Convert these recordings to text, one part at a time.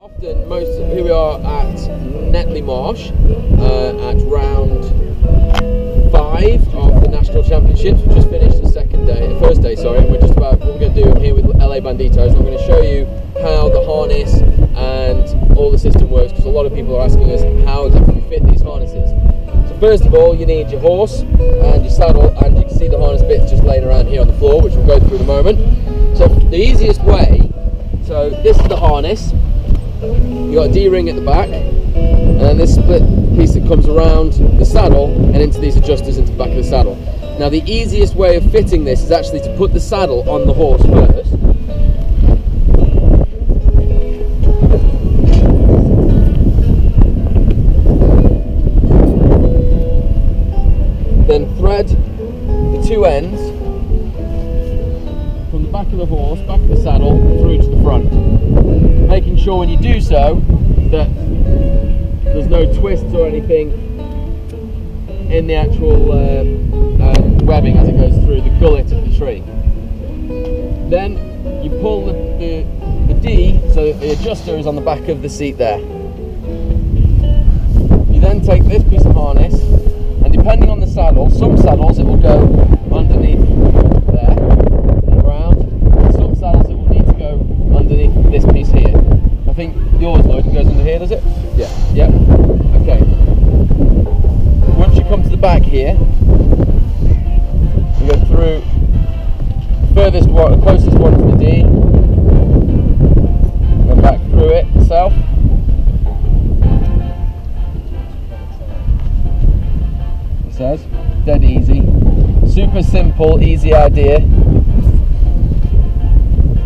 Often, here we are at Netley Marsh at round 5 of the National Championships. We've just finished the first day, and we're just about, what we're going to do, I'm here with LA Banditos, and I'm going to show you how the harness and all the system works, because a lot of people are asking us how exactly we fit these harnesses. So first of all, you need your horse and your saddle, and you can see the harness bits just laying around here on the floor, which we'll go through in a moment. So the easiest way, so this is the harness. You've got a D-ring at the back, and then this split piece that comes around the saddle and into these adjusters into the back of the saddle. Now the easiest way of fitting this is actually to put the saddle on the horse first. Then thread the two ends from the back of the horse, back of the saddle, through to the front. Making sure when you do so that there's no twists or anything in the actual webbing as it goes through the gullet of the tree. Then you pull the D so that the adjuster is on the back of the seat there. You then take this piece of harness, and depending on the saddle, some saddles it will go underneath there and around, and some saddles it will need to go underneath this piece here. I think yours, Lloyd, goes under here, does it? Yeah. Yep. Okay. Once you come to the back here, you go through the closest one to the D, and back through it itself. It says, dead easy. Super simple, easy idea.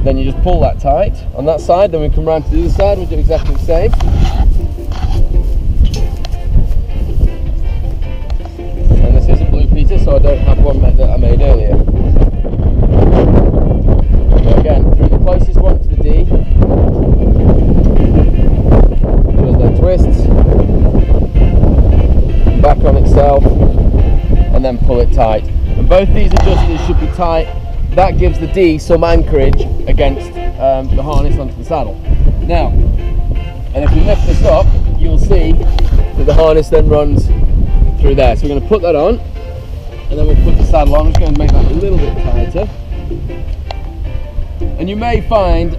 Then you just pull that tight on that side, then we come round to the other side, we'll do exactly the same. And this isn't blue Peter, so I don't have one that I made earlier. So again, through the closest one to the D, there's no twists, back on itself, and then pull it tight. And both these adjusters should be tight. That gives the D some anchorage against the harness onto the saddle. Now, and if we lift this up, you'll see that the harness then runs through there. So we're going to put that on, and then we'll put the saddle on. I'm just going to make that a little bit tighter. And you may find,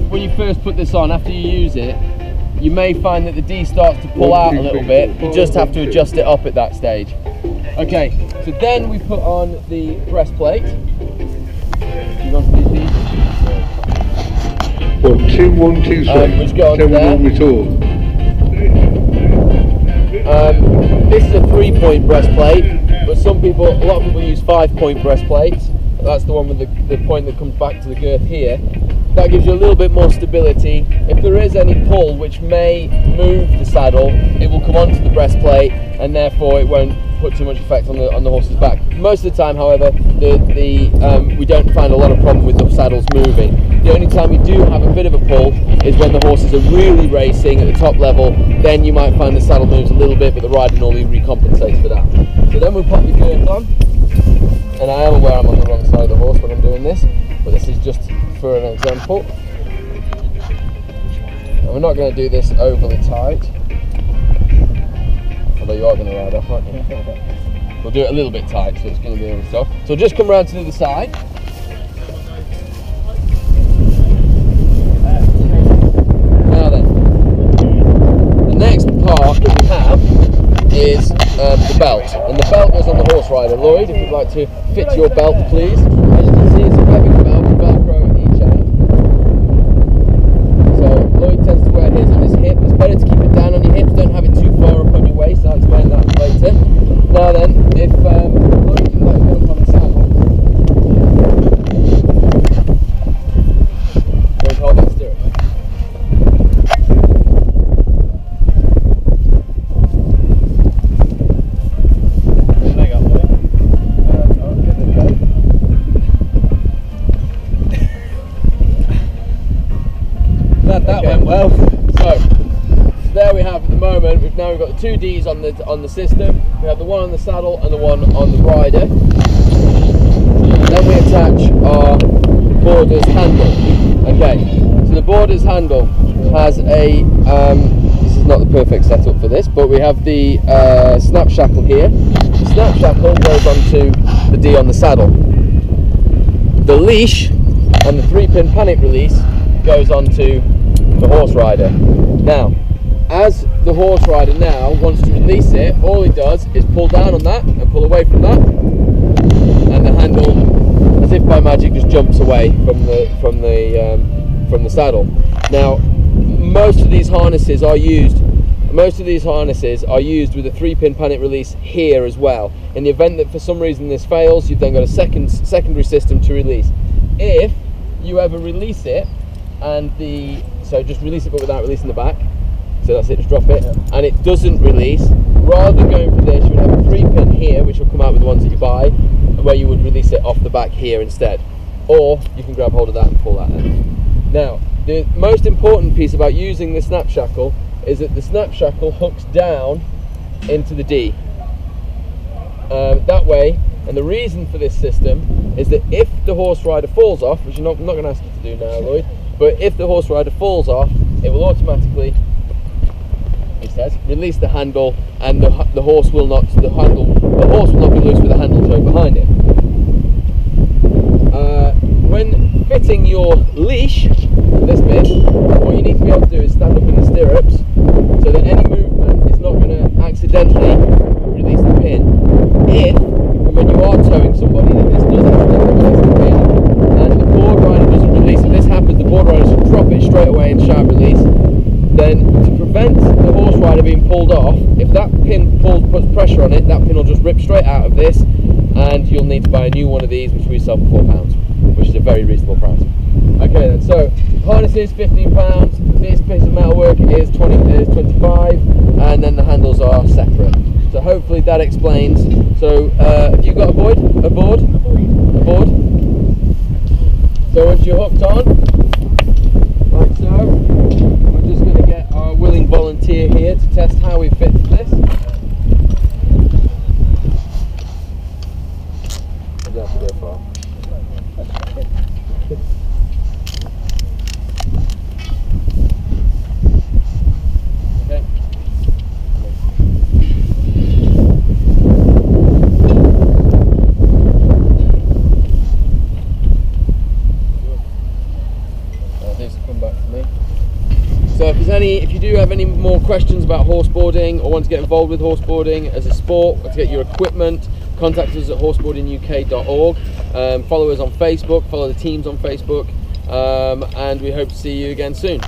when you first put this on, after you use it, you may find that the D starts to pull out a little bit. You just have to adjust it up at that stage. Okay, so then we put on the breastplate. You want to do these? 1, 2, 1, 2, 3. Which go on there. This is a 3-point breastplate, but a lot of people use 5-point breastplates. That's the one with the point that comes back to the girth here. That gives you a little bit more stability. If there is any pull which may move the saddle, it will come onto the breastplate, and therefore it won't put too much effect on the horse's back. Most of the time, however, we don't find a lot of problem with the saddles moving. The only time you do have a bit of a pull is when the horses are really racing at the top level. Then you might find the saddle moves a little bit, but the rider normally recompensates for that. So then we'll pop the girth on, and I am aware I'm on the wrong side of the horse when I'm doing this, but this is just for an example. And we're not going to do this overly tight. Although you are going to ride off, aren't you? We'll do it a little bit tight, so it's going to be over stuff. So just come round to the other side. Now then, the next part that we have is the belt. And the belt goes on the horse rider. Lloyd, if you'd like to fit your belt, please. As you can see, it's a webbing belt with Velcro at each end. So Lloyd tends to wear his on his hip. It's better to keep it down on your hips, don't have it too far up on your waist. I'll explain that later. Now then, if Lloyd can let go on the saddle, Lloyd, hold that stirrup. That went well. So there we have at the moment. We've got the 2 Ds on the system. We have the one on the saddle and the one on the rider. Then we attach our boarder's handle. Okay, so the boarder's handle has a, this is not the perfect setup for this, but we have the snap shackle here. The snap shackle goes onto the D on the saddle. The leash and the 3-pin panic release goes onto the horse rider. Now, as the horse rider now wants to release it, all he does is pull down on that and pull away from that, and the handle, as if by magic, just jumps away from the saddle. Now, most of these harnesses are used with a 3-pin panic release here as well. In the event that for some reason this fails, you've then got a secondary system to release. If you ever release it, so just release it but without releasing the back, so that's it, just drop it, and it doesn't release, rather than going for this, you would have a 3-pin here, which will come out with the ones that you buy, where you would release it off the back here instead. Or you can grab hold of that and pull that in. Now, the most important piece about using the snap shackle is that the snap shackle hooks down into the D. That way, and the reason for this system is that if the horse rider falls off, which I'm not going to ask you to do now, Lloyd, but if the horse rider falls off, it will automatically, it says, release the handle, and the horse will not be loose with the handle towed behind it. When fitting your leash, this bit, what you need to be able to do is stand up in the stirrups so that any movement is not going to accidentally release the pin. If, when you are towing somebody, that this does accidentally release the pin, and the board rider doesn't release it, this happens, the board rider should drop it straight away and shout release, then to prevent the horse rider being pulled off, if that pin puts pressure on it, that pin will just rip straight out of this, and you'll need to buy a new one of these, which we sell for £4, which is a very reasonable price. Okay then, so harness is £15, this piece of metalwork is 25, and then the handles are separate. So hopefully that explains. So have you got a board? So once you're hooked on, like so, we're just going to get our willing volunteer here to test how we fit this. I don't have to go far. Okay. These come back to me. So if you do have any more questions about horseboarding or want to get involved with horseboarding as a sport, or to get your equipment, contact us at horseboardinguk.org. Follow us on Facebook, follow the teams on Facebook, and we hope to see you again soon.